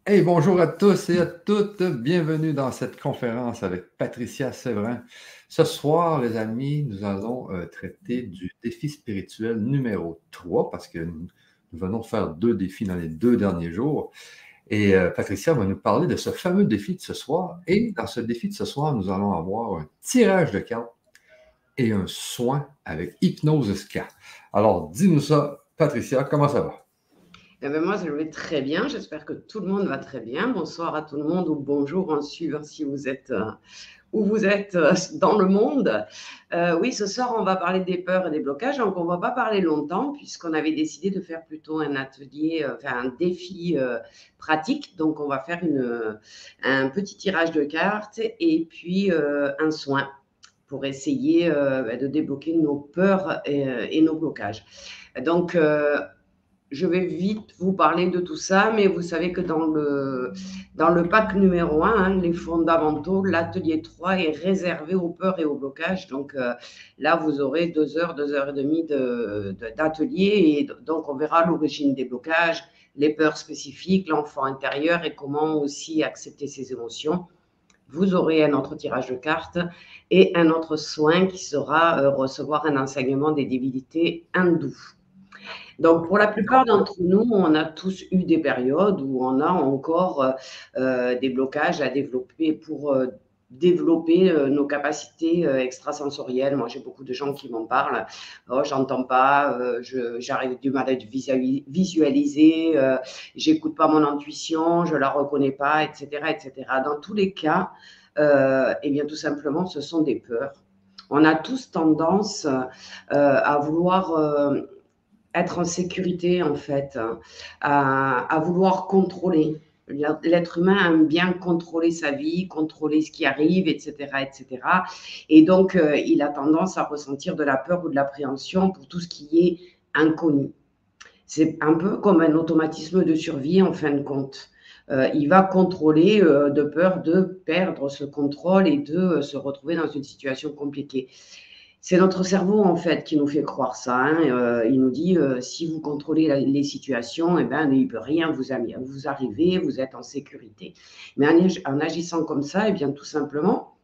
Hey, bonjour à tous et à toutes. Bienvenue dans cette conférence avec Patricia Séverin. Ce soir, les amis, nous allons traiter du défi spirituel numéro 3 parce que nous venons de faire 2 défis dans les 2 derniers jours. Et Patricia va nous parler de ce fameux défi de ce soir. Et dans ce défi de ce soir, nous allons avoir un tirage de cartes et un soin avec Hypnose Ska. Alors, dis-nous ça, Patricia, comment ça va? Eh ben moi, je vais très bien. J'espère que tout le monde va très bien. Bonsoir à tout le monde ou bonjour en suivant si vous êtes où vous êtes dans le monde. Oui, ce soir, on va parler des peurs et des blocages. Donc, on ne va pas parler longtemps puisqu'on avait décidé de faire plutôt un atelier, enfin un défi pratique. Donc, on va faire un petit tirage de cartes et puis un soin pour essayer de débloquer nos peurs et nos blocages. Donc, je vais vite vous parler de tout ça, mais vous savez que dans le pack numéro 1, hein, les fondamentaux, l'atelier 3 est réservé aux peurs et aux blocages. Donc là, vous aurez 2 heures, 2 heures et demie d'atelier. Et donc, on verra l'origine des blocages, les peurs spécifiques, l'enfant intérieur et comment aussi accepter ses émotions. Vous aurez un autre tirage de cartes et un autre soin qui sera recevoir un enseignement des divinités hindoues. Donc, pour la plupart d'entre nous, on a tous eu des périodes où on a encore des blocages à développer pour développer nos capacités extrasensorielles. Moi, j'ai beaucoup de gens qui m'en parlent. Oh, j'entends pas, j'arrive du mal à visualiser, j'écoute pas mon intuition, je la reconnais pas, etc., etc. Dans tous les cas, eh bien, tout simplement, ce sont des peurs. On a tous tendance à vouloir être en sécurité, en fait, à vouloir contrôler. L'être humain aime bien contrôler sa vie, contrôler ce qui arrive, etc., etc. Et donc, il a tendance à ressentir de la peur ou de l'appréhension pour tout ce qui est inconnu. C'est un peu comme un automatisme de survie, en fin de compte. Il va contrôler de peur de perdre ce contrôle et de se retrouver dans une situation compliquée. C'est notre cerveau, en fait, qui nous fait croire ça. Hein. Il nous dit, si vous contrôlez les situations, eh ben, il ne peut rien vous arriver, vous êtes en sécurité. Mais en agissant comme ça, eh bien, tout simplement,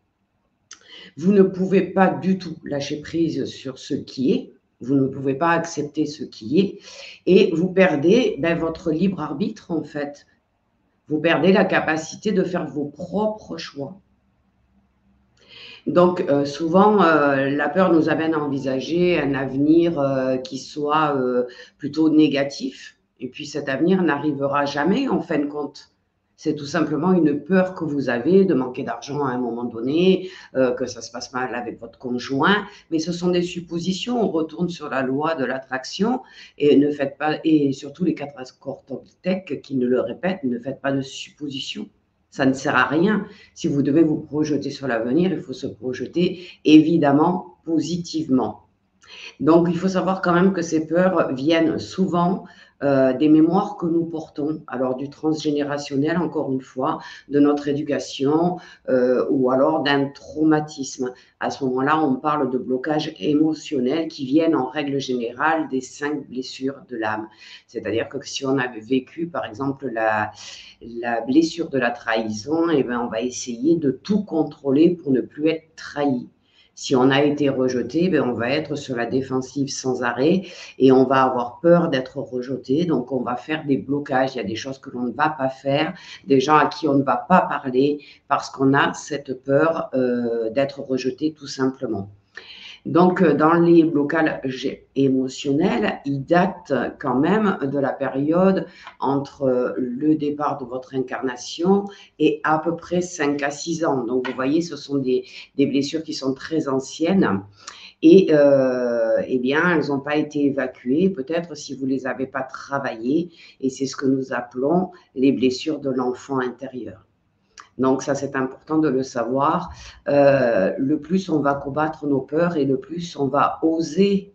vous ne pouvez pas du tout lâcher prise sur ce qui est. Vous ne pouvez pas accepter ce qui est. Et vous perdez votre libre arbitre, en fait. Vous perdez la capacité de faire vos propres choix. Donc, souvent, la peur nous amène à envisager un avenir qui soit plutôt négatif. Et puis, cet avenir n'arrivera jamais, en fin de compte. C'est tout simplement une peur que vous avez de manquer d'argent à un moment donné, que ça se passe mal avec votre conjoint. Mais ce sont des suppositions. On retourne sur la loi de l'attraction et ne faites pas, et surtout les 4 accords Toltec qui nous le répètent, ne faites pas de suppositions. Ça ne sert à rien. Si vous devez vous projeter sur l'avenir, il faut se projeter évidemment positivement. Donc, il faut savoir quand même que ces peurs viennent souvent des mémoires que nous portons, alors du transgénérationnel, encore une fois, de notre éducation ou alors d'un traumatisme. À ce moment-là, on parle de blocages émotionnels qui viennent en règle générale des 5 blessures de l'âme. C'est-à-dire que si on avait vécu, par exemple, la blessure de la trahison, eh bien, on va essayer de tout contrôler pour ne plus être trahi. Si on a été rejeté, ben on va être sur la défensive sans arrêt et on va avoir peur d'être rejeté. Donc, on va faire des blocages. Il y a des choses que l'on ne va pas faire, des gens à qui on ne va pas parler parce qu'on a cette peur d'être rejeté tout simplement. Donc, dans les blocages émotionnels, ils datent quand même de la période entre le départ de votre incarnation et à peu près 5 à 6 ans. Donc, vous voyez, ce sont des blessures qui sont très anciennes et eh bien, elles n'ont pas été évacuées, peut-être si vous ne les avez pas travaillées, et c'est ce que nous appelons les blessures de l'enfant intérieur. Donc ça, c'est important de le savoir. Le plus on va combattre nos peurs et le plus on va oser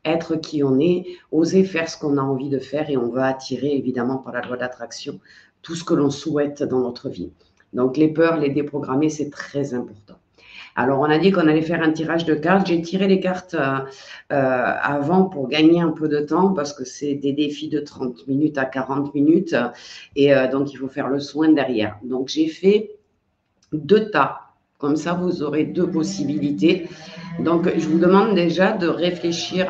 être qui on est, oser faire ce qu'on a envie de faire et on va attirer évidemment par la loi d'attraction tout ce que l'on souhaite dans notre vie. Donc les peurs, les déprogrammer, c'est très important. Alors, on a dit qu'on allait faire un tirage de cartes. J'ai tiré les cartes avant pour gagner un peu de temps parce que c'est des défis de 30 minutes à 40 minutes et donc il faut faire le soin derrière. Donc, j'ai fait 2 tas. Comme ça, vous aurez 2 possibilités. Donc, je vous demande déjà de réfléchir,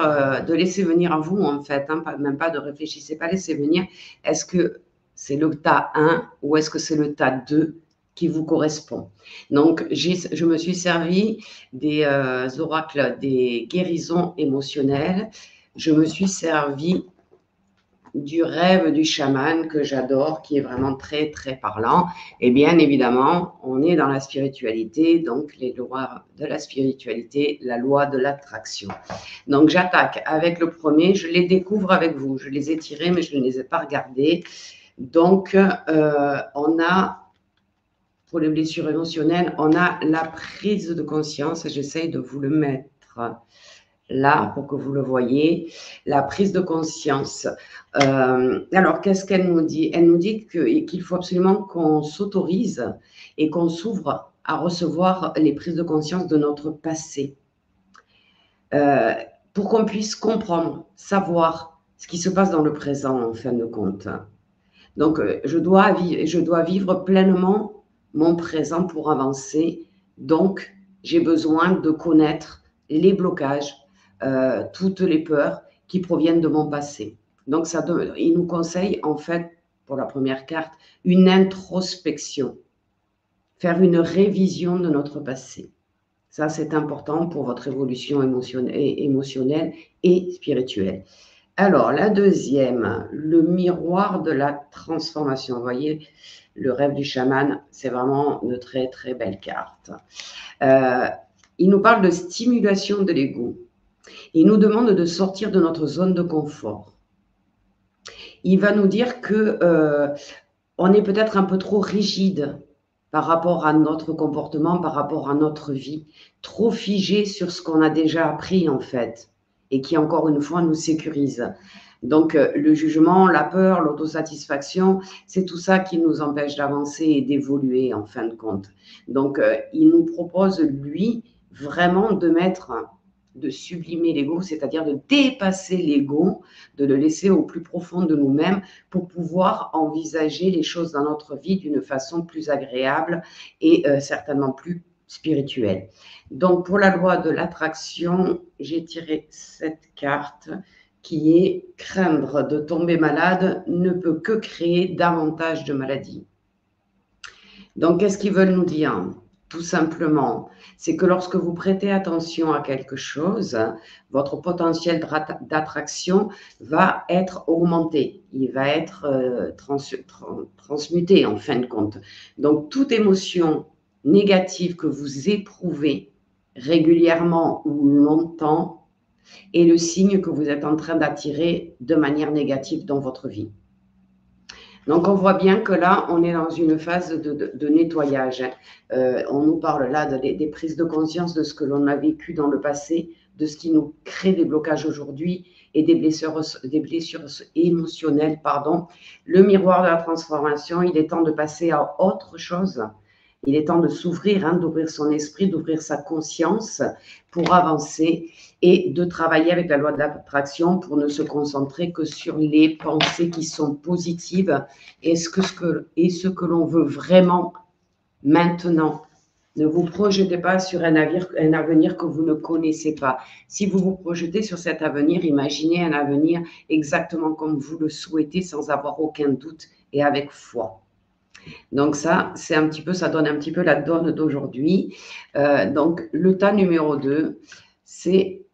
de laisser venir à vous, en fait, hein, même pas de réfléchir, c'est pas laisser venir. Est-ce que c'est le tas 1 ou est-ce que c'est le tas 2 qui vous correspond? Donc, je me suis servi des oracles des guérisons émotionnelles. Je me suis servi du rêve du chaman que j'adore, qui est vraiment très, très parlant. Et bien évidemment, on est dans la spiritualité, donc les lois de la spiritualité, la loi de l'attraction. Donc j'attaque avec le premier, je les découvre avec vous. Je les ai tirés, mais je ne les ai pas regardés. Donc, on a, pour les blessures émotionnelles, on a la prise de conscience. J'essaye de vous le mettre là pour que vous le voyez, la prise de conscience. Alors, qu'est-ce qu'elle nous dit? Elle nous dit qu'il faut absolument qu'on s'autorise et qu'on s'ouvre à recevoir les prises de conscience de notre passé pour qu'on puisse comprendre, savoir ce qui se passe dans le présent en fin de compte. Donc, je dois vivre pleinement mon présent pour avancer. Donc, j'ai besoin de connaître les blocages, toutes les peurs qui proviennent de mon passé. Donc, il nous conseille, en fait, pour la première carte, une introspection, faire une révision de notre passé. Ça, c'est important pour votre évolution émotionnelle et spirituelle. Alors, la deuxième, le miroir de la transformation. Vous voyez, le rêve du chaman, c'est vraiment une très, très belle carte. Il nous parle de stimulation de l'ego. Il nous demande de sortir de notre zone de confort. Il va nous dire que on est peut-être un peu trop rigide par rapport à notre comportement, par rapport à notre vie, trop figé sur ce qu'on a déjà appris en fait, et qui encore une fois nous sécurise. Donc le jugement, la peur, l'autosatisfaction, c'est tout ça qui nous empêche d'avancer et d'évoluer en fin de compte. Donc il nous propose, lui, vraiment de sublimer l'ego, c'est-à-dire de dépasser l'ego, de le laisser au plus profond de nous-mêmes pour pouvoir envisager les choses dans notre vie d'une façon plus agréable et certainement plus spirituelle. Donc, pour la loi de l'attraction, j'ai tiré cette carte qui est « Craindre de tomber malade ne peut que créer davantage de maladies ». Donc, qu'est-ce qu'ils veulent nous dire ? Tout simplement, c'est que lorsque vous prêtez attention à quelque chose, votre potentiel d'attraction va être augmenté, il va être transmuté en fin de compte. Donc, toute émotion négative que vous éprouvez régulièrement ou longtemps est le signe que vous êtes en train d'attirer de manière négative dans votre vie. Donc, on voit bien que là, on est dans une phase de nettoyage. On nous parle là des prises de conscience de ce que l'on a vécu dans le passé, de ce qui nous crée des blocages aujourd'hui et des blessures émotionnelles. Le miroir de la transformation, il est temps de passer à autre chose. Il est temps de s'ouvrir, d'ouvrir son esprit, d'ouvrir sa conscience pour avancer et de travailler avec la loi de l'attraction pour ne se concentrer que sur les pensées qui sont positives et ce que l'on veut vraiment maintenant. Ne vous projetez pas sur un avenir que vous ne connaissez pas. Si vous vous projetez sur cet avenir, imaginez un avenir exactement comme vous le souhaitez sans avoir aucun doute et avec foi. Donc ça, ça donne un petit peu la donne d'aujourd'hui. Donc le tas numéro 2, c'est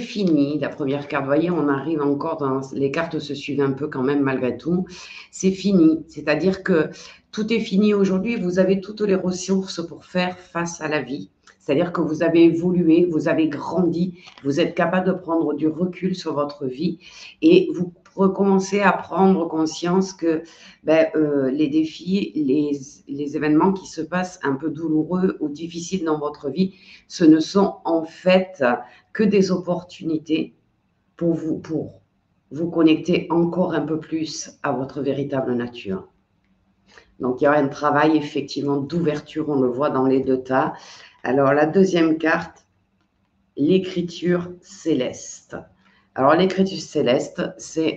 fini, la première carte. Vous voyez, on arrive encore les cartes se suivent un peu quand même malgré tout. C'est fini, c'est-à-dire que tout est fini aujourd'hui. Vous avez toutes les ressources pour faire face à la vie. C'est-à-dire que vous avez évolué, vous avez grandi, vous êtes capable de prendre du recul sur votre vie et vous recommencez à prendre conscience que les défis, les événements qui se passent un peu douloureux ou difficiles dans votre vie, ce ne sont en fait que des opportunités pour vous connecter encore un peu plus à votre véritable nature. Donc, il y aura un travail effectivement d'ouverture, on le voit dans les deux tas. Alors, la deuxième carte, l'écriture céleste. Alors, l'écriture céleste,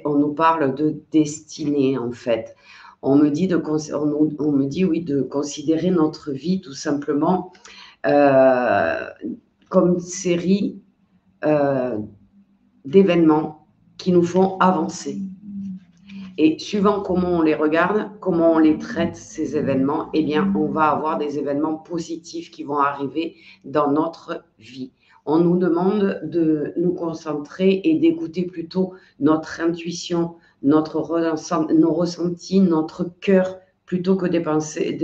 on nous parle de destinée en fait. On me dit, oui, de considérer notre vie tout simplement comme une série d'événements qui nous font avancer. Et suivant comment on les regarde, comment on les traite, ces événements, eh bien, on va avoir des événements positifs qui vont arriver dans notre vie. On nous demande de nous concentrer et d'écouter plutôt notre intuition, nos ressentis, notre cœur, plutôt que des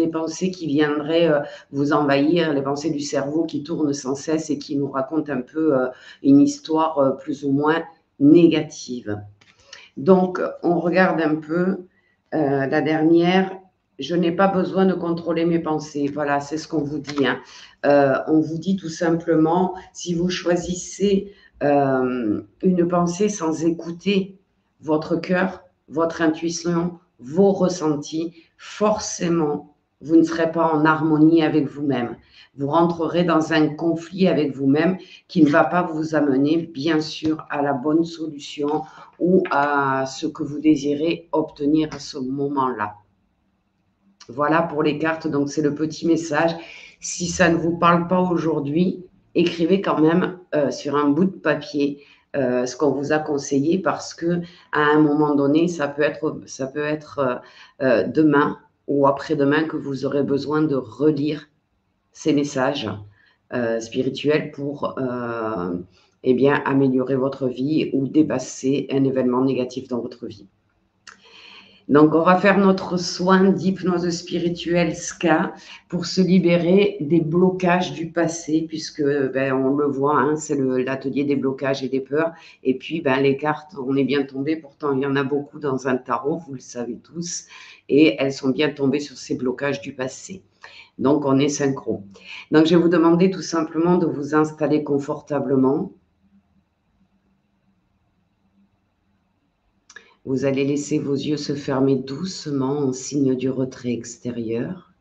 pensées qui viendraient vous envahir, les pensées du cerveau qui tournent sans cesse et qui nous racontent un peu une histoire plus ou moins négative. Donc, on regarde un peu la dernière. Je n'ai pas besoin de contrôler mes pensées. Voilà, c'est ce qu'on vous dit. Hein. On vous dit tout simplement, si vous choisissez une pensée sans écouter votre cœur, votre intuition, vos ressentis, forcément, vous ne serez pas en harmonie avec vous-même. Vous rentrerez dans un conflit avec vous-même qui ne va pas vous amener, bien sûr, à la bonne solution ou à ce que vous désirez obtenir à ce moment-là. Voilà pour les cartes, donc c'est le petit message. Si ça ne vous parle pas aujourd'hui, écrivez quand même sur un bout de papier ce qu'on vous a conseillé parce que à un moment donné, ça peut être demain ou après-demain que vous aurez besoin de relire ces messages spirituels pour eh bien, améliorer votre vie ou dépasser un événement négatif dans votre vie. Donc, on va faire notre soin d'hypnose spirituelle SCA pour se libérer des blocages du passé, puisque on le voit, hein, c'est l'atelier des blocages et des peurs. Et puis, les cartes, on est bien tombé. Pourtant, il y en a beaucoup dans un tarot, vous le savez tous, et elles sont bien tombées sur ces blocages du passé. Donc, on est synchro. Donc, je vais vous demander tout simplement de vous installer confortablement. Vous allez laisser vos yeux se fermer doucement en signe du retrait extérieur.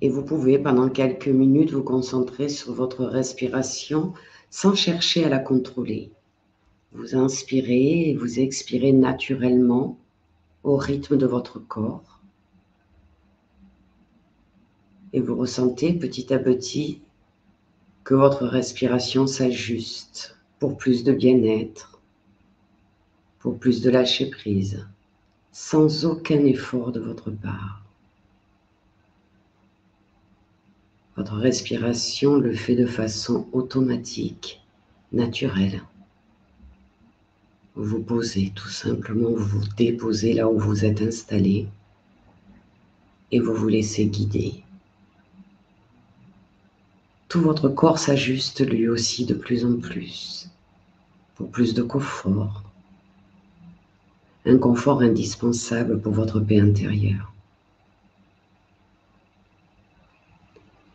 Et vous pouvez, pendant quelques minutes, vous concentrer sur votre respiration sans chercher à la contrôler. Vous inspirez et vous expirez naturellement au rythme de votre corps. Et vous ressentez petit à petit que votre respiration s'ajuste pour plus de bien-être, pour plus de lâcher prise, sans aucun effort de votre part. Votre respiration le fait de façon automatique, naturelle. Vous vous posez tout simplement, vous vous déposez là où vous êtes installé et vous vous laissez guider. Tout votre corps s'ajuste lui aussi de plus en plus, pour plus de confort. Un confort indispensable pour votre paix intérieure.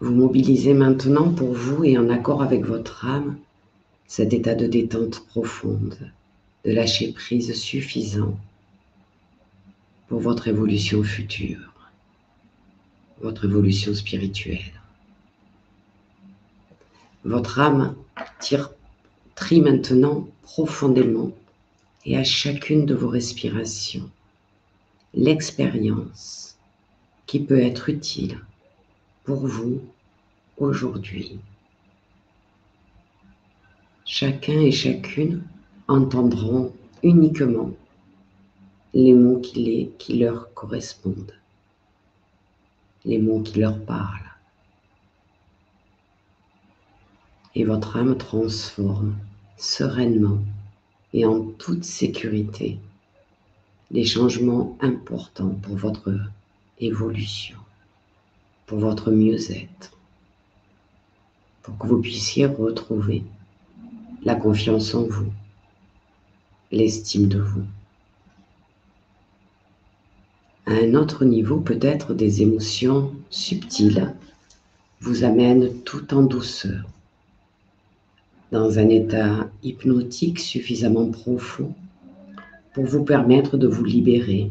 Vous mobilisez maintenant pour vous et en accord avec votre âme cet état de détente profonde, de lâcher prise suffisant pour votre évolution future, votre évolution spirituelle. Votre âme trie maintenant profondément et à chacune de vos respirations l'expérience qui peut être utile pour vous aujourd'hui. Chacun et chacune entendront uniquement les mots qui leur correspondent, les mots qui leur parlent. Et votre âme transforme sereinement et en toute sécurité les changements importants pour votre évolution, pour votre mieux-être, pour que vous puissiez retrouver la confiance en vous, l'estime de vous. À un autre niveau, peut-être des émotions subtiles vous amènent tout en douceur, dans un état hypnotique suffisamment profond pour vous permettre de vous libérer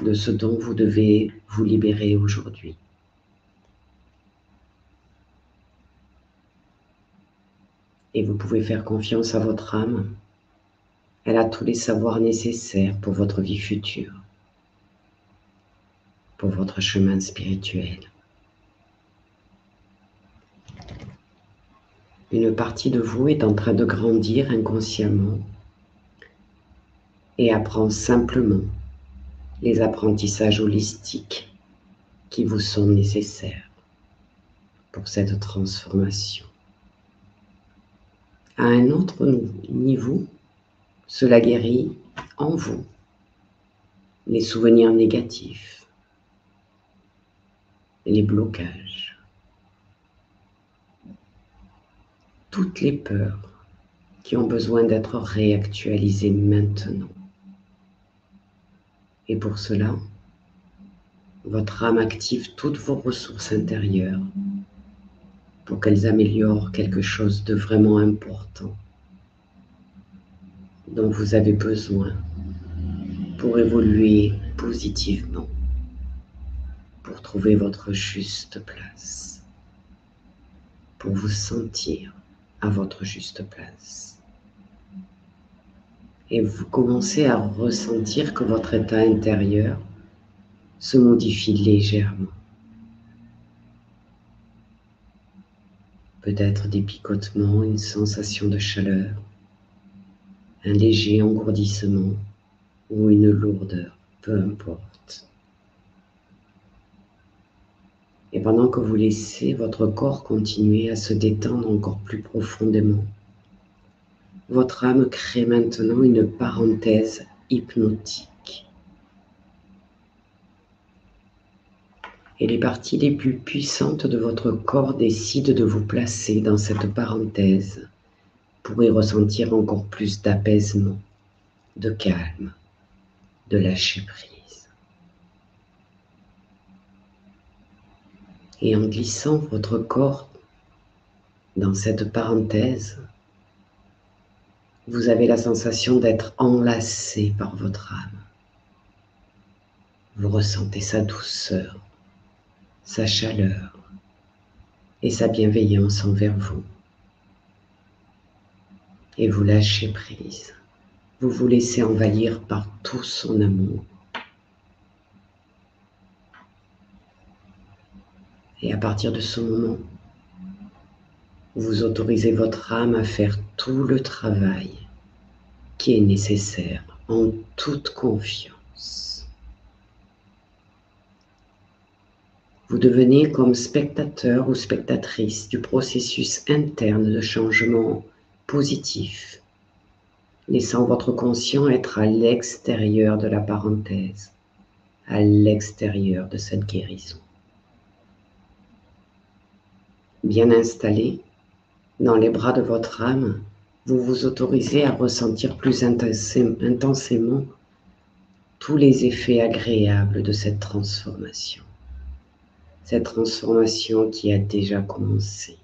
de ce dont vous devez vous libérer aujourd'hui. Et vous pouvez faire confiance à votre âme. Elle a tous les savoirs nécessaires pour votre vie future, pour votre chemin spirituel. Une partie de vous est en train de grandir inconsciemment et apprend simplement les apprentissages holistiques qui vous sont nécessaires pour cette transformation. À un autre niveau, cela guérit en vous les souvenirs négatifs, les blocages, toutes les peurs qui ont besoin d'être réactualisées maintenant. Et pour cela, votre âme active toutes vos ressources intérieures pour qu'elles améliorent quelque chose de vraiment important dont vous avez besoin pour évoluer positivement, pour trouver votre juste place, pour vous sentir à votre juste place. Et vous commencez à ressentir que votre état intérieur se modifie légèrement. Peut-être des picotements, une sensation de chaleur, un léger engourdissement ou une lourdeur, peu importe. Et pendant que vous laissez votre corps continuer à se détendre encore plus profondément, votre âme crée maintenant une parenthèse hypnotique. Et les parties les plus puissantes de votre corps décident de vous placer dans cette parenthèse pour y ressentir encore plus d'apaisement, de calme, de lâcher prise. Et en glissant votre corps dans cette parenthèse, vous avez la sensation d'être enlacé par votre âme. Vous ressentez sa douceur, sa chaleur et sa bienveillance envers vous. Et vous lâchez prise. Vous vous laissez envahir par tout son amour. Et à partir de ce moment, vous autorisez votre âme à faire tout le travail qui est nécessaire en toute confiance. Vous devenez comme spectateur ou spectatrice du processus interne de changement positif, laissant votre conscient être à l'extérieur de la parenthèse, à l'extérieur de cette guérison. Bien installé, dans les bras de votre âme, vous vous autorisez à ressentir plus intensément tous les effets agréables de cette transformation qui a déjà commencé.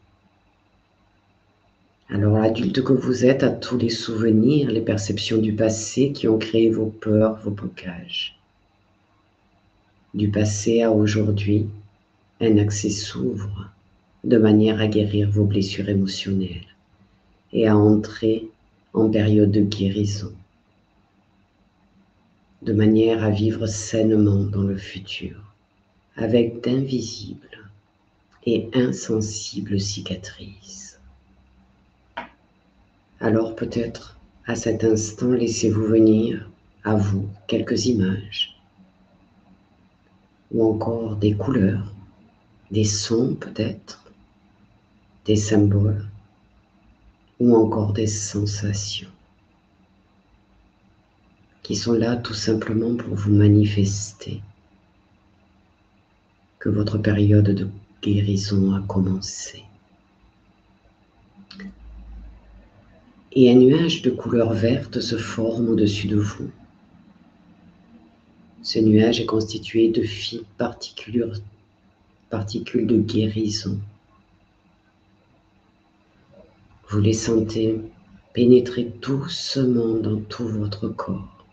Alors l'adulte que vous êtes a tous les souvenirs, les perceptions du passé qui ont créé vos peurs, vos blocages. Du passé à aujourd'hui, un accès s'ouvre de manière à guérir vos blessures émotionnelles et à entrer en période de guérison, de manière à vivre sainement dans le futur, avec d'invisibles et insensibles cicatrices. Alors peut-être, à cet instant, laissez-vous venir à vous quelques images, ou encore des couleurs, des sons peut-être, des symboles, ou encore des sensations qui sont là tout simplement pour vous manifester que votre période de guérison a commencé. Et un nuage de couleur verte se forme au-dessus de vous. Ce nuage est constitué de fines particules de guérison. Vous les sentez pénétrer doucement dans tout votre corps.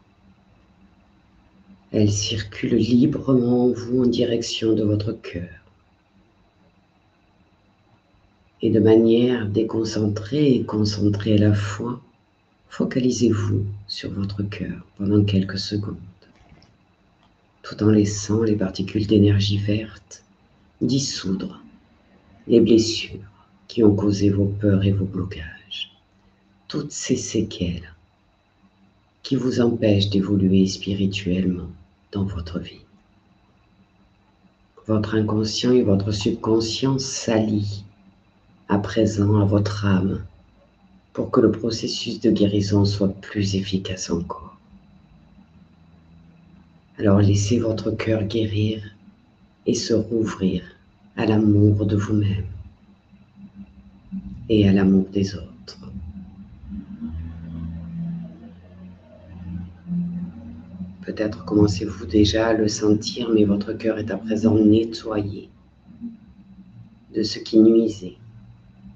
Elle circule librement en vous en direction de votre cœur. Et de manière déconcentrée et concentrée à la fois, focalisez-vous sur votre cœur pendant quelques secondes, tout en laissant les particules d'énergie verte dissoudre les blessures qui ont causé vos peurs et vos blocages, toutes ces séquelles qui vous empêchent d'évoluer spirituellement dans votre vie. Votre inconscient et votre subconscient s'allient à présent à votre âme pour que le processus de guérison soit plus efficace encore. Alors laissez votre cœur guérir et se rouvrir à l'amour de vous-même et à l'amour des autres. Peut-être commencez-vous déjà à le sentir, mais votre cœur est à présent nettoyé de ce qui nuisait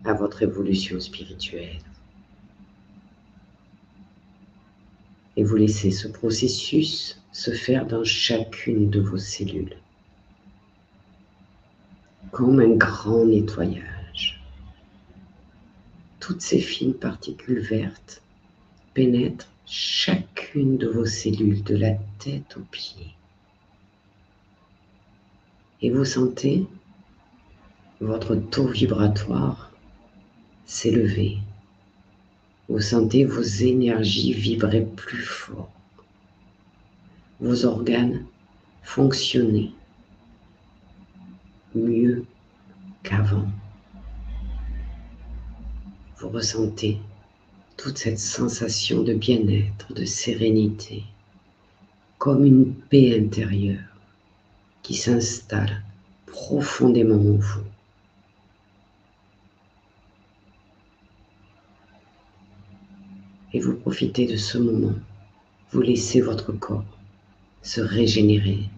à votre évolution spirituelle. Et vous laissez ce processus se faire dans chacune de vos cellules, comme un grand nettoyage. Toutes ces fines particules vertes pénètrent chacune de vos cellules, de la tête aux pieds. Et vous sentez votre taux vibratoire s'élever. Vous sentez vos énergies vibrer plus fort, vos organes fonctionner mieux qu'avant. Vous ressentez toute cette sensation de bien-être, de sérénité, comme une paix intérieure qui s'installe profondément en vous. Et vous profitez de ce moment, vous laissez votre corps se régénérer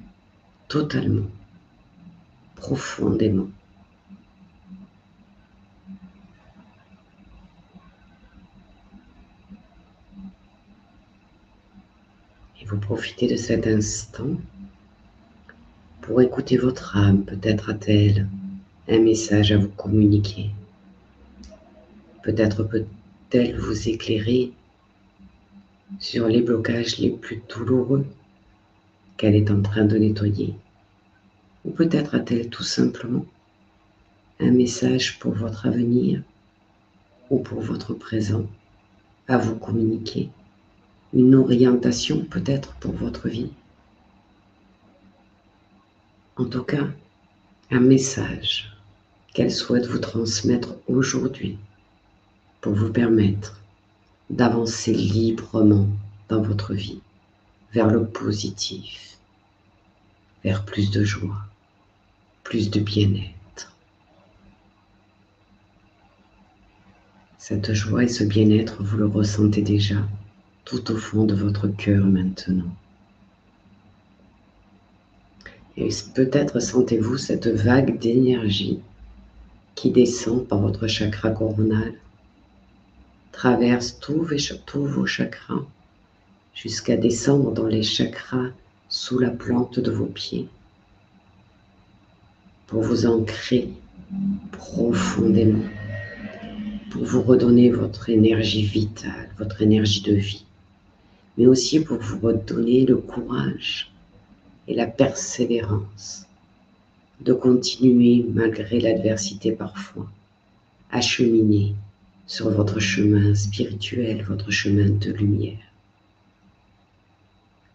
totalement, profondément. Et vous profitez de cet instant pour écouter votre âme. Peut-être a-t-elle un message à vous communiquer. Peut-être peut-elle vous éclairer sur les blocages les plus douloureux qu'elle est en train de nettoyer. Ou peut-être a-t-elle tout simplement un message pour votre avenir ou pour votre présent à vous communiquer. Une orientation peut-être pour votre vie. En tout cas, un message qu'elle souhaite vous transmettre aujourd'hui pour vous permettre d'avancer librement dans votre vie vers le positif, vers plus de joie, plus de bien-être. Cette joie et ce bien-être, vous le ressentez déjà tout au fond de votre cœur maintenant. Et peut-être sentez-vous cette vague d'énergie qui descend par votre chakra coronal, traverse tous vos chakras jusqu'à descendre dans les chakras sous la plante de vos pieds pour vous ancrer profondément, pour vous redonner votre énergie vitale, votre énergie de vie, mais aussi pour vous redonner le courage et la persévérance de continuer malgré l'adversité parfois, à cheminer sur votre chemin spirituel, votre chemin de lumière.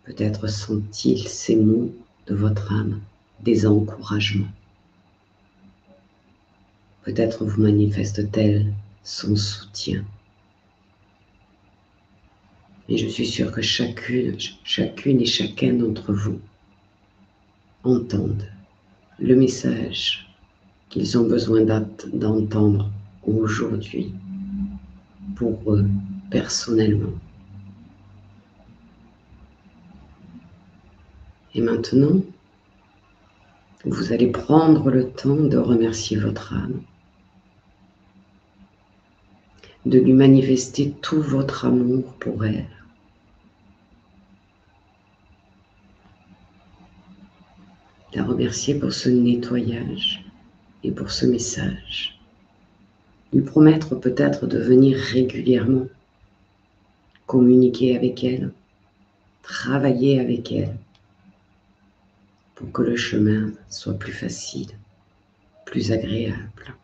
Peut-être sont-ils ces mots de votre âme des encouragements. Peut-être vous manifeste-t-elle son soutien. Et je suis sûre que chacune et chacun d'entre vous entendent le message qu'ils ont besoin d'entendre aujourd'hui pour eux personnellement. Et maintenant, vous allez prendre le temps de remercier votre âme, de lui manifester tout votre amour pour elle. La remercier pour ce nettoyage et pour ce message. Lui promettre peut-être de venir régulièrement, communiquer avec elle, travailler avec elle, pour que le chemin soit plus facile, plus agréable.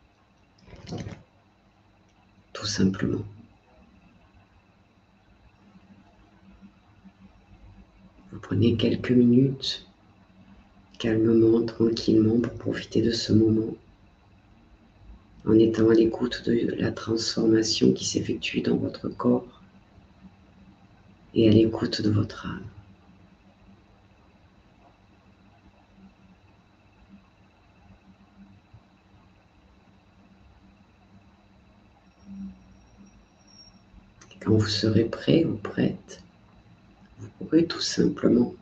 Tout simplement. Vous prenez quelques minutes, calmement, tranquillement, pour profiter de ce moment, en étant à l'écoute de la transformation qui s'effectue dans votre corps et à l'écoute de votre âme. Et quand vous serez prêt ou prête, vous pourrez tout simplement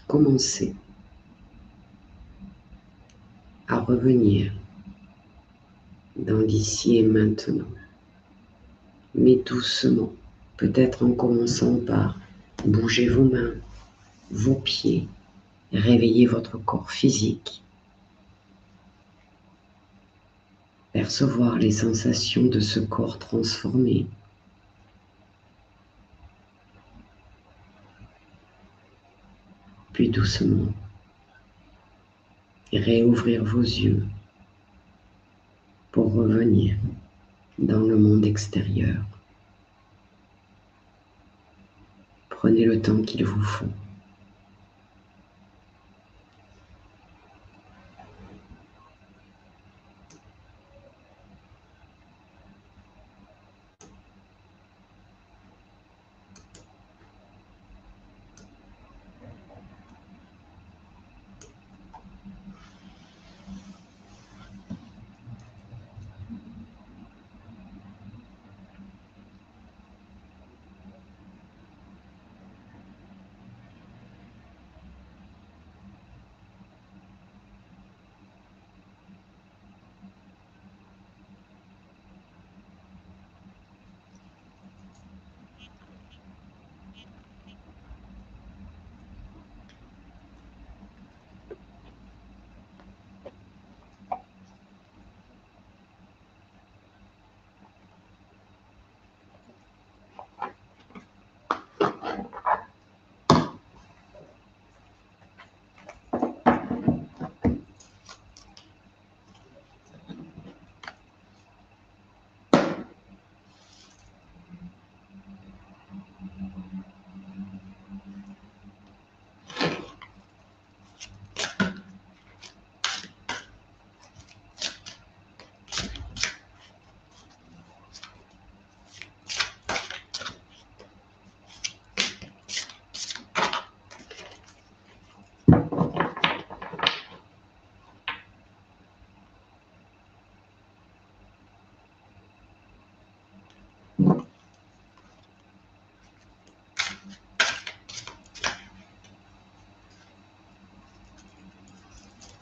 commencer à revenir dans l'ici et maintenant, mais doucement, peut-être en commençant par bouger vos mains, vos pieds, réveiller votre corps physique, percevoir les sensations de ce corps transformé. Puis doucement, réouvrir vos yeux pour revenir dans le monde extérieur. Prenez le temps qu'il vous faut.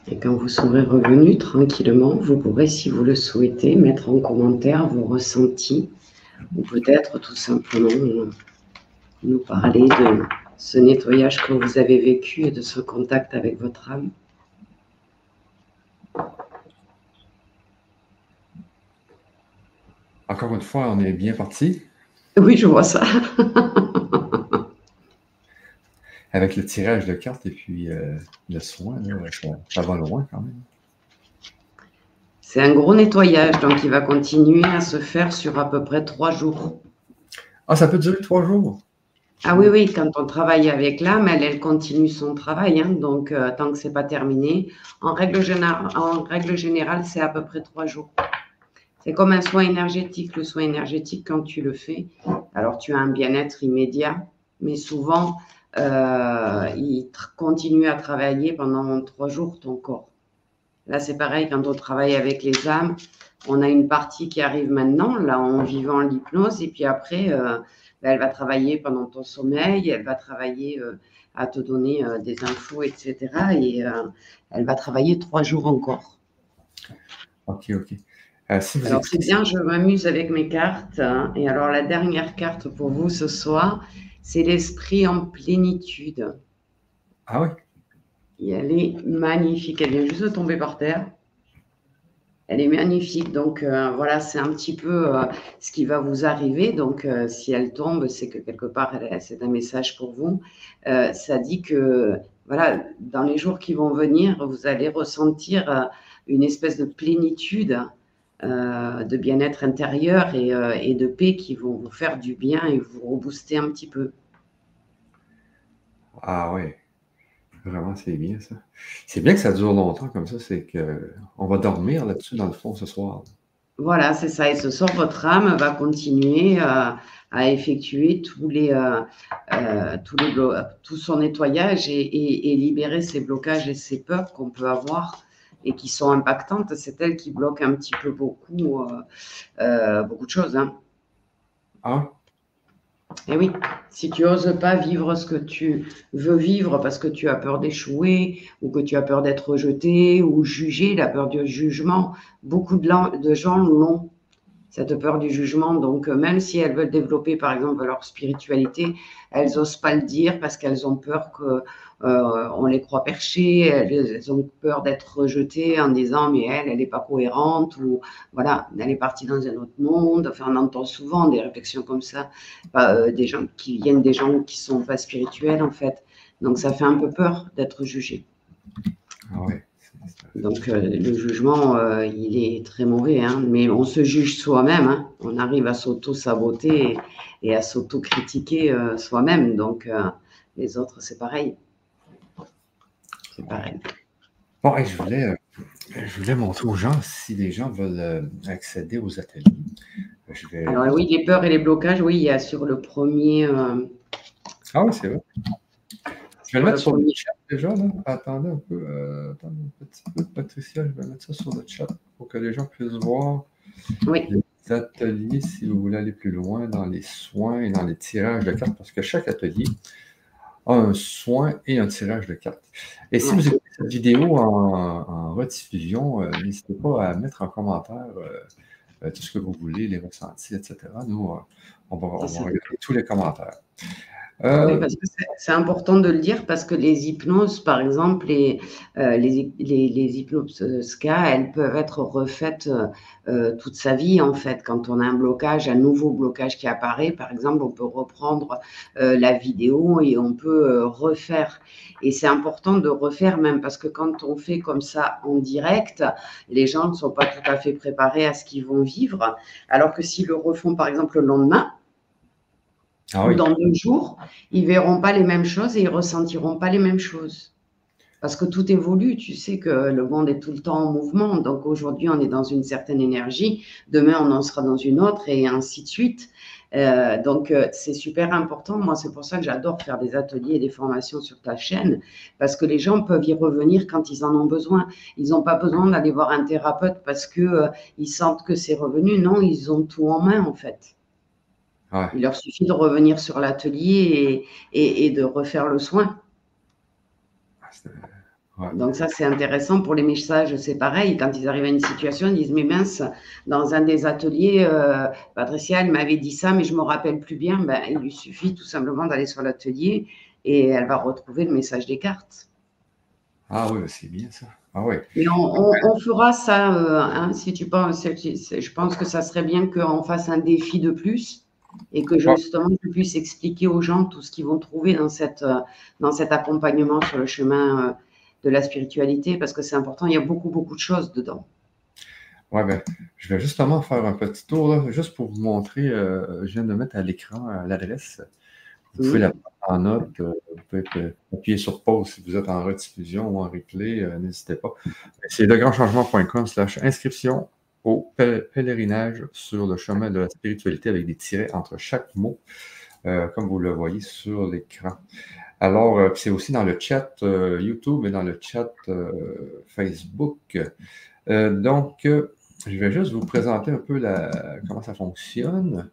Et quand vous serez revenu tranquillement, vous pourrez, si vous le souhaitez, mettre en commentaire vos ressentis ou peut-être tout simplement nous parler de ce nettoyage que vous avez vécu et de ce contact avec votre âme. Encore une fois, on est bien parti. Oui, je vois ça. Avec le tirage de cartes et puis le soin, là, ça va loin quand même. C'est un gros nettoyage, donc il va continuer à se faire sur à peu près 3 jours. Ah, ça peut durer 3 jours? Ah oui, oui, quand on travaille avec l'âme, elle continue son travail, hein, donc tant que ce n'est pas terminé. En règle générale, c'est à peu près 3 jours. C'est comme un soin énergétique. Le soin énergétique, quand tu le fais, alors tu as un bien-être immédiat, mais souvent, il continue à travailler pendant 3 jours ton corps. Là, c'est pareil, quand on travaille avec les âmes, on a une partie qui arrive maintenant, là, en vivant l'hypnose, et puis après, elle va travailler pendant ton sommeil, elle va travailler à te donner des infos, etc. Et elle va travailler 3 jours encore. Ok, ok. Si vous Alors, c'est bien, je m'amuse avec mes cartes. Hein. Et alors, la dernière carte pour vous ce soir, c'est l'esprit en plénitude. Ah oui? Et elle est magnifique. Elle vient juste de tomber par terre. Elle est magnifique. Donc, voilà, c'est un petit peu ce qui va vous arriver. Donc, si elle tombe, c'est que quelque part, c'est un message pour vous. Ça dit que, voilà, dans les jours qui vont venir, vous allez ressentir une espèce de plénitude, de bien-être intérieur et de paix qui vont vous faire du bien et vous rebooster un petit peu. Ah ouais, vraiment, c'est bien ça. C'est bien que ça dure longtemps comme ça, c'est que on va dormir là-dessus dans le fond ce soir. Voilà, c'est ça. Et ce soir, votre âme va continuer à effectuer tout son nettoyage et libérer ses blocages et ses peurs qu'on peut avoir et qui sont impactantes. C'est elle qui bloque un petit peu beaucoup de choses, hein. Ah, Et oui, si tu n'oses pas vivre ce que tu veux vivre parce que tu as peur d'échouer ou que tu as peur d'être rejeté ou jugé, la peur du jugement, beaucoup de gens l'ont, cette peur du jugement. Donc, même si elles veulent développer, par exemple, leur spiritualité, elles n'osent pas le dire parce qu'elles ont peur qu'on les croit perchées, elles ont peur d'être rejetées en disant mais elle n'est pas cohérente ou voilà, elle est partie dans un autre monde. Enfin, on entend souvent des réflexions comme ça, des gens qui viennent des gens qui sont pas spirituels en fait. Donc, ça fait un peu peur d'être jugé. ah ouais. Donc, le jugement, il est très mauvais, hein, mais on se juge soi-même, hein. On arrive à s'auto-saboter et à s'auto-critiquer soi-même. Donc, les autres, c'est pareil. C'est pareil. Bon, et je voulais montrer aux gens si les gens veulent accéder aux ateliers. Je vais. Alors, oui, les peurs et les blocages, oui, il y a sur le premier. Ah oui, c'est vrai. Je vais le Sur mettre le sur le premier. chat déjà, là. Attendez un peu. Attendez un petit peu, Patricia. Je vais mettre ça sur le chat pour que les gens puissent voir Oui, les ateliers si vous voulez aller plus loin dans les soins et dans les tirages de cartes, parce que chaque atelier a un soin et un tirage de cartes. Et si vous ouais, écoutez cette vidéo en rediffusion, n'hésitez pas à mettre en commentaire tout ce que vous voulez, les ressentis, etc. Nous, on c'est va ça. regarder tous les commentaires. Oui, Euh, parce que c'est important de le dire parce que les hypnoses, par exemple, les hypnoses SCA, elles peuvent être refaites toute sa vie, en fait. Quand on a un blocage, un nouveau blocage qui apparaît, par exemple, on peut reprendre la vidéo et on peut refaire. Et c'est important de refaire même parce que quand on fait comme ça en direct, les gens ne sont pas tout à fait préparés à ce qu'ils vont vivre. Alors que s'ils le refont, par exemple, le lendemain, ah ou oui, dans 2 jours, ils verront pas les mêmes choses et ils ressentiront pas les mêmes choses. Parce que tout évolue, tu sais que le monde est tout le temps en mouvement. Donc aujourd'hui, on est dans une certaine énergie, demain, on en sera dans une autre et ainsi de suite. Donc c'est super important. Moi, c'est pour ça que j'adore faire des ateliers et des formations sur ta chaîne, parce que les gens peuvent y revenir quand ils en ont besoin. Ils n'ont pas besoin d'aller voir un thérapeute parce que ils sentent que c'est revenu. Non, ils ont tout en main en fait. ouais. Il leur suffit de revenir sur l'atelier et de refaire le soin. Ah, ouais. Donc ça, c'est intéressant. Pour les messages, c'est pareil. Quand ils arrivent à une situation, ils disent, mais mince, dans un des ateliers, Patricia, elle m'avait dit ça, mais je ne me rappelle plus bien. Ben, il lui suffit tout simplement d'aller sur l'atelier et elle va retrouver le message des cartes. Ah oui, c'est bien ça. Ah oui. Mais on fera ça, hein, si tu penses, je pense que ça serait bien qu'on fasse un défi de plus et que Ouais, justement je puisse expliquer aux gens tout ce qu'ils vont trouver dans cet accompagnement sur le chemin de la spiritualité, parce que c'est important, il y a beaucoup, beaucoup de choses dedans. ouais, ben, je vais justement faire un petit tour là, juste pour vous montrer. Je viens de mettre à l'écran l'adresse. Vous pouvez la Mmh. prendre en note. Vous pouvez appuyer sur pause si vous êtes en rediffusion ou en replay. N'hésitez pas. C'est legrandchangement.com/inscription au pèlerinage sur le chemin de la spiritualité avec des tirets entre chaque mot, comme vous le voyez sur l'écran. Alors, c'est aussi dans le chat YouTube et dans le chat Facebook. Donc, je vais juste vous présenter un peu comment ça fonctionne.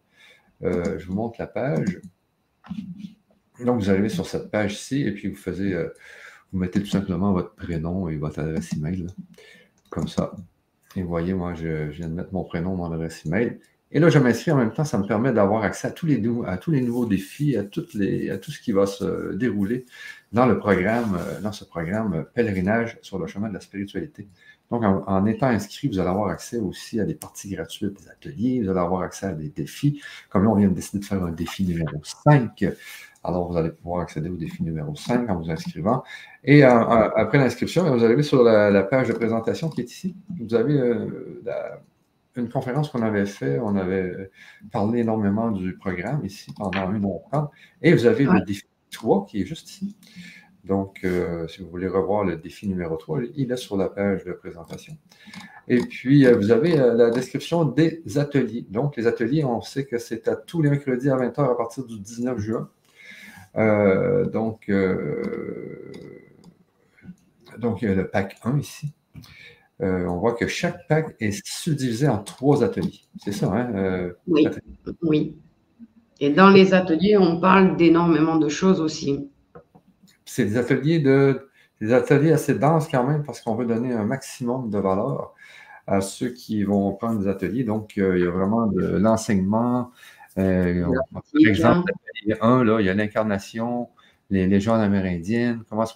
Je vous montre la page. Donc, vous arrivez sur cette page-ci et puis vous mettez tout simplement votre prénom et votre adresse email, là, comme ça. Et vous voyez, moi, je viens de mettre mon prénom, mon adresse email. Et là, je m'inscris en même temps, ça me permet d'avoir accès à tous les nouveaux défis, à tout ce qui va se dérouler dans ce programme Pèlerinage sur le chemin de la spiritualité. Donc, en étant inscrit, vous allez avoir accès aussi à des parties gratuites des ateliers, vous allez avoir accès à des défis. Comme là, on vient de décider de faire un défi numéro 5. Alors, vous allez pouvoir accéder au défi numéro 5 en vous inscrivant. Et après l'inscription, vous arrivez sur la page de présentation qui est ici. Vous avez une conférence qu'on avait faite. On avait parlé énormément du programme ici pendant 1h30. Et vous avez le défi 3 qui est juste ici. Donc, si vous voulez revoir le défi numéro 3, il est sur la page de présentation. Et puis, vous avez la description des ateliers. Donc, les ateliers, on sait que c'est à tous les mercredis à 20h à partir du 19 juin. Donc, il y a le pack 1 ici. On voit que chaque pack est subdivisé en 3 ateliers. C'est ça, hein? Oui, oui. Et dans les ateliers, on parle d'énormément de choses aussi. C'est des ateliers assez denses quand même parce qu'on veut donner un maximum de valeur à ceux qui vont prendre des ateliers. Donc, il y a vraiment de l'enseignement. Par exemple, l'atelier 1, là, il y a l'incarnation, les légendes amérindiennes, comment se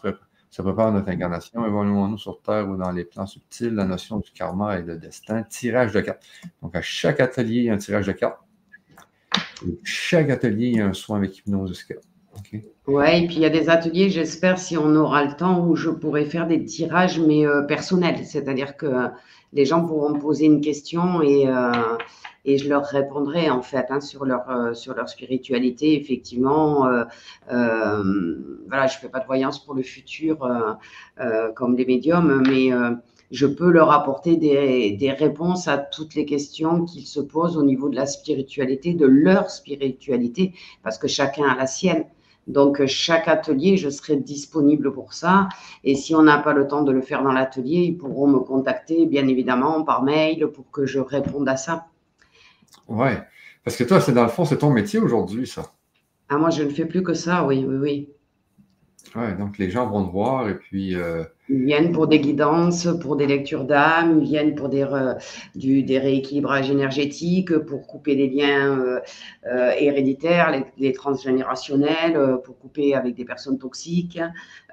prépare notre incarnation, évoluons-nous sur Terre ou dans les plans subtils, la notion du karma et le destin, tirage de cartes. Donc, à chaque atelier, il y a un tirage de cartes. Et chaque atelier, il y a un soin avec hypnose jusqu'à. Okay. Ouais, et puis il y a des ateliers, j'espère, si on aura le temps, où je pourrai faire des tirages, mais personnels. C'est-à-dire que les gens pourront me poser une question et je leur répondrai, en fait, hein, sur leur spiritualité. Effectivement, voilà, je ne fais pas de voyance pour le futur comme les médiums, mais je peux leur apporter des réponses à toutes les questions qu'ils se posent au niveau de la spiritualité, de leur spiritualité, parce que chacun a la sienne. Donc, chaque atelier, je serai disponible pour ça. Et si on n'a pas le temps de le faire dans l'atelier, ils pourront me contacter, bien évidemment, par mail pour que je réponde à ça. Oui, parce que toi, dans le fond, c'est ton métier aujourd'hui, ça. Ah, moi, je ne fais plus que ça, oui, oui, oui. Ouais, donc les gens vont te voir et puis... Ils viennent pour des guidances, pour des lectures d'âme, ils viennent pour des rééquilibrages énergétiques, pour couper les liens héréditaires, les transgénérationnels, pour couper avec des personnes toxiques.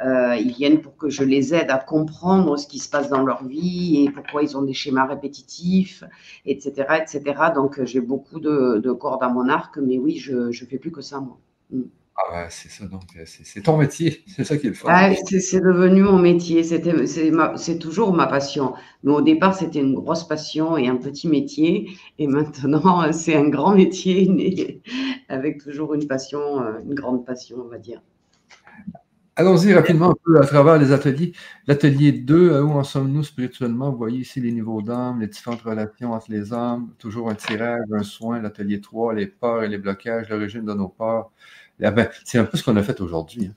Ils viennent pour que je les aide à comprendre ce qui se passe dans leur vie et pourquoi ils ont des schémas répétitifs, etc., etc. Donc, j'ai beaucoup de cordes à mon arc, mais oui, je ne fais plus que ça, moi. Ah ouais, c'est ça, donc c'est ton métier, c'est ça qui est le fun. Ah, c'est devenu mon métier, c'est toujours ma passion. Mais au départ, c'était une grosse passion et un petit métier. Et maintenant, c'est un grand métier, mais avec toujours une passion, une grande passion, on va dire. Allons-y rapidement un peu à travers les ateliers. L'atelier 2, où en sommes-nous spirituellement? Vous voyez ici les niveaux d'âme, les différentes relations entre les âmes, toujours un tirage, un soin. L'atelier 3, les peurs et les blocages, l'origine de nos peurs. C'est un peu ce qu'on a fait aujourd'hui. Hein.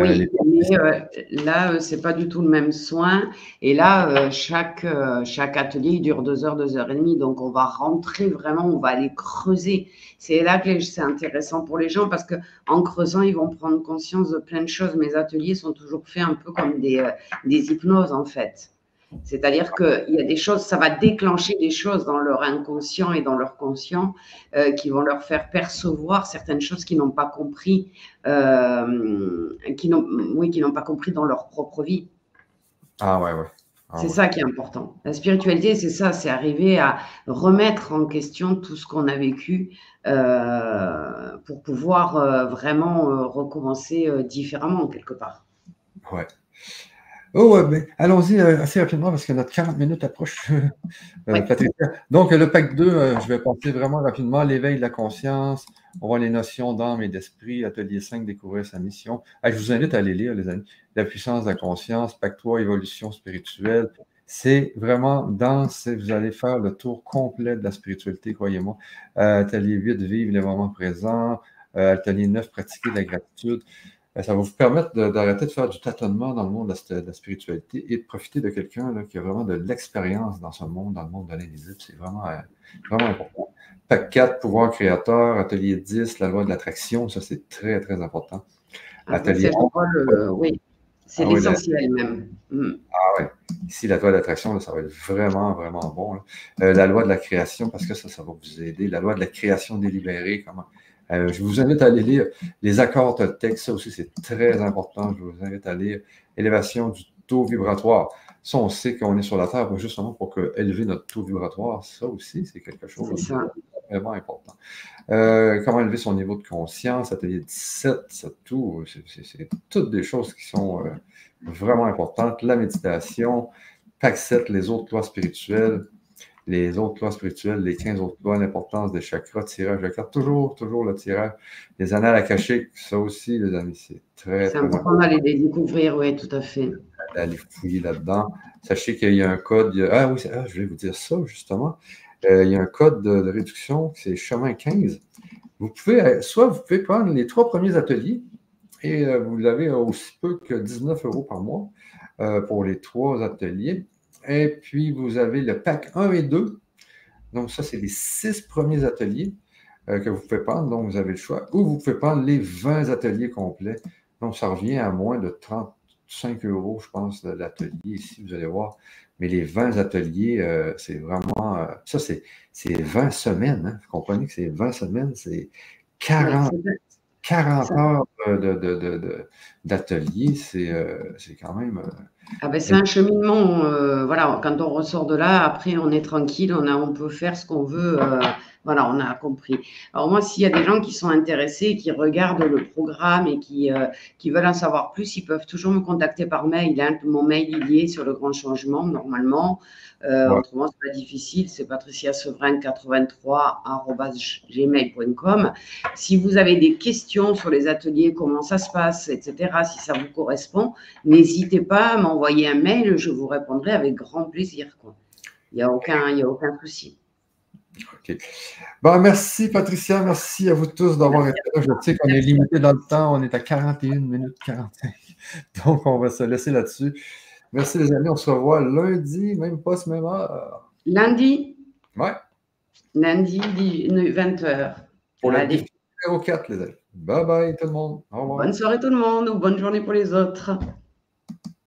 Oui, mais là, c'est pas du tout le même soin. Et là, chaque atelier il dure 2 heures, 2 heures et demie. Donc, on va rentrer vraiment, on va aller creuser. C'est là que c'est intéressant pour les gens parce que en creusant, ils vont prendre conscience de plein de choses. Mes ateliers sont toujours faits un peu comme des hypnoses, en fait. C'est-à-dire qu'il y a des choses, ça va déclencher des choses dans leur inconscient et dans leur conscient qui vont leur faire percevoir certaines choses qu'ils n'ont pas compris, qui n'ont pas compris dans leur propre vie. Ah ouais, ouais. C'est ça qui est important. La spiritualité, c'est ça, c'est arriver à remettre en question tout ce qu'on a vécu pour pouvoir vraiment recommencer différemment quelque part. Ouais. Oh, ouais, ben, allons-y assez rapidement parce que notre 40 minutes approche, Patricia. Donc, le pack 2, je vais passer vraiment rapidement. L'éveil de la conscience, on voit les notions d'âme et d'esprit. Atelier 5, découvrir sa mission. Je vous invite à aller lire, les amis. La puissance de la conscience, pack 3, évolution spirituelle. C'est vraiment dense. Vous allez faire le tour complet de la spiritualité, croyez-moi. Atelier 8, vivre les moments présents. Atelier 9, pratiquer la gratitude. Ça va vous permettre d'arrêter de faire du tâtonnement dans le monde de la spiritualité et de profiter de quelqu'un qui a vraiment de l'expérience dans ce monde, dans le monde de l'invisible. C'est vraiment, vraiment important. Pack 4, pouvoir créateur. Atelier 10, la loi de l'attraction. Ça, c'est très, très important. Atelier 11, oui. C'est l'essentiel même. Ah ouais. Ici, la loi d'attraction, ça va être vraiment, vraiment bon. La loi de la création, parce que ça va vous aider. La loi de la création délibérée, comment. Je vous invite à aller lire les accords Toltec. Ça aussi, c'est très important. Je vous invite à lire Élévation du taux vibratoire. Ça, on sait qu'on est sur la Terre justement pour élever notre taux vibratoire. Ça aussi, c'est quelque chose de vraiment important. Comment élever son niveau de conscience, atelier 17, c'est toutes des choses qui sont vraiment importantes. La méditation, PAC 7, les autres lois spirituelles, les 15 autres lois, l'importance des chakras, tirage de cartes, toujours le tirage. Les annales akashiques, ça aussi, les amis, c'est très important d'aller les découvrir, oui, tout à fait. D'aller fouiller là-dedans. Sachez qu'il y a un code, ah oui, je vais vous dire ça, justement. Il y a un code de réduction, c'est chemin 15. Vous pouvez prendre les 3 premiers ateliers et vous l'avez aussi peu que 19 € par mois pour les 3 ateliers. Et puis, vous avez le pack 1 et 2. Donc, ça, c'est les 6 premiers ateliers que vous pouvez prendre. Donc, vous avez le choix. Ou vous pouvez prendre les 20 ateliers complets. Donc, ça revient à moins de 35 €, je pense, de l'atelier ici, vous allez voir. Mais les 20 ateliers, c'est vraiment... ça, c'est 20 semaines. Hein. Vous comprenez que c'est 20 semaines, c'est 40 heures d'atelier. C'est quand même... c'est un cheminement. Voilà, quand on ressort de là, après, on est tranquille, on peut faire ce qu'on veut. Voilà, on a compris. Alors moi, s'il y a des gens qui sont intéressés, qui regardent le programme et qui veulent en savoir plus, ils peuvent toujours me contacter par mail. Hein. Mon mail, il y est sur le grand changement, normalement. Autrement, c'est pas difficile. C'est patriciasevrin83@gmail.com. Si vous avez des questions sur les ateliers, comment ça se passe, etc., si ça vous correspond, n'hésitez pas à m'envoyer un mail. Je vous répondrai avec grand plaisir. Quoi. Il n'y a aucun souci. OK. Bon, merci Patricia, merci à vous tous d'avoir été là. Je sais qu'on est limité dans le temps, on est à 41 minutes 45. Donc, on va se laisser là-dessus. Merci les amis, on se revoit lundi, même pas ce même heure. Lundi? Ouais. Lundi, 20h. Pour le défi numéro 4, les amis. Bye bye tout le monde. Au revoir. Bonne soirée tout le monde ou bonne journée pour les autres.